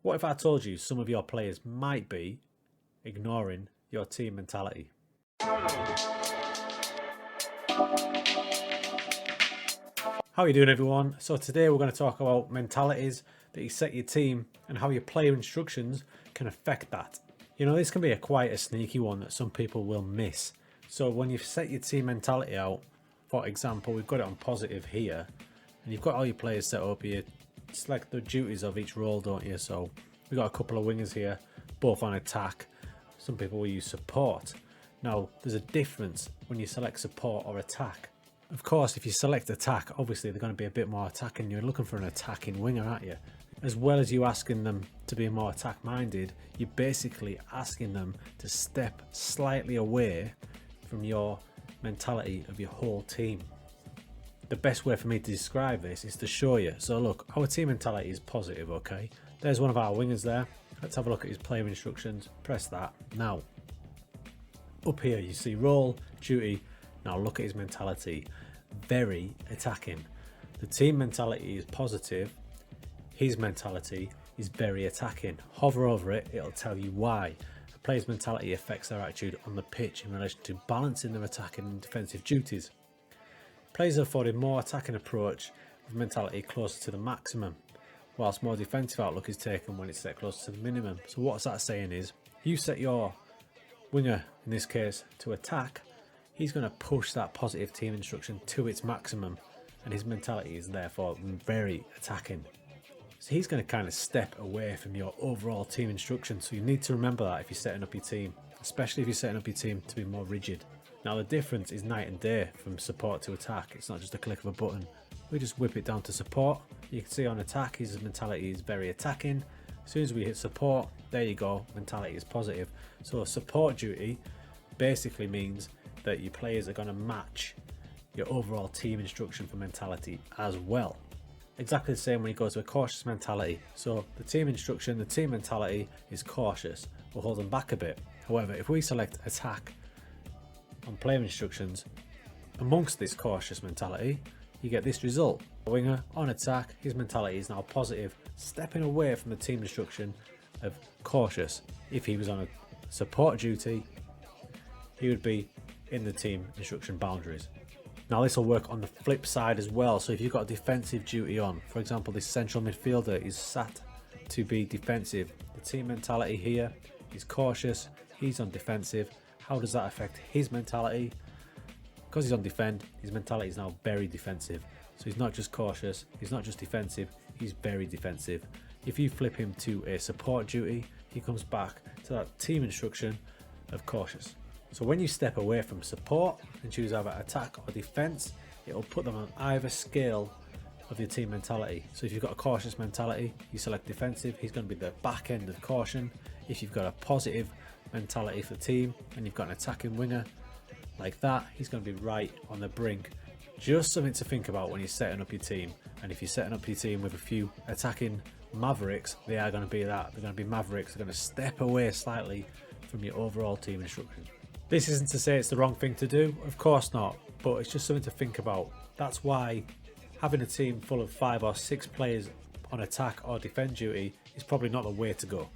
What if I told you some of your players might be ignoring your team mentality? How are you doing, everyone? So today we're going to talk about mentalities that you set your team and how your player instructions can affect that. You know, this can be quite a sneaky one that some people will miss. So when you've set your team mentality out, for example, we've got it on positive here, and you've got all your players set up. You select the duties of each role, don't you? So we've got a couple of wingers here, both on attack. Some people will use support. Now, there's a difference when you select support or attack. Of course, if you select attack, obviously they're going to be a bit more attacking. You're looking for an attacking winger, aren't you? As well as you asking them to be more attack-minded, you're basically asking them to step slightly away from your mentality of your whole team. The best way for me to describe this is to show you. So look, our team mentality is positive, okay? There's one of our wingers there. Let's have a look at his player instructions. Press that. Now, up here you see role, duty. Now look at his mentality. Very attacking. The team mentality is positive. His mentality is very attacking. Hover over it, it'll tell you why. A player's mentality affects their attitude on the pitch in relation to balancing their attacking and defensive duties. Players are afforded more attacking approach with mentality closer to the maximum, whilst more defensive outlook is taken when it's set closer to the minimum. So what's that saying is, you set your winger, in this case, to attack, he's going to push that positive team instruction to its maximum, and his mentality is therefore very attacking. So he's going to kind of step away from your overall team instruction. So you need to remember that if you're setting up your team, especially if you're setting up your team to be more rigid. Now the difference is night and day from support to attack. It's not just a click of a button. We just whip it down to support. You can see on attack, his mentality is very attacking. As soon as we hit support, there you go, mentality is positive. So support duty basically means that your players are going to match your overall team instruction for mentality as well. Exactly the same when you go to a cautious mentality. So the team instruction, the team mentality is cautious. We'll hold them back a bit. However, if we select attack on player instructions, amongst this cautious mentality, you get this result. A winger on attack, his mentality is now positive, stepping away from the team instruction of cautious. If he was on a support duty, he would be in the team instruction boundaries. Now this will work on the flip side as well. So if you've got a defensive duty on, for example, this central midfielder is sat to be defensive. The team mentality here is cautious, he's on defensive. How does that affect his mentality? Because he's on defend, his mentality is now very defensive. So he's not just cautious, he's not just defensive, he's very defensive. If you flip him to a support duty, he comes back to that team instruction of cautious. So when you step away from support and choose either attack or defense, it'll put them on either scale of your team mentality. So if you've got a cautious mentality, you select defensive, he's going to be the back end of caution. If you've got a positive mentality for the team and you've got an attacking winger like that, he's going to be right on the brink. Just something to think about when you're setting up your team. And if you're setting up your team with a few attacking mavericks, they are going to be that. They're going to be mavericks. They're going to step away slightly from your overall team instruction. This isn't to say it's the wrong thing to do, of course not, but it's just something to think about. That's why having a team full of 5 or 6 players on attack or defend duty is probably not the way to go.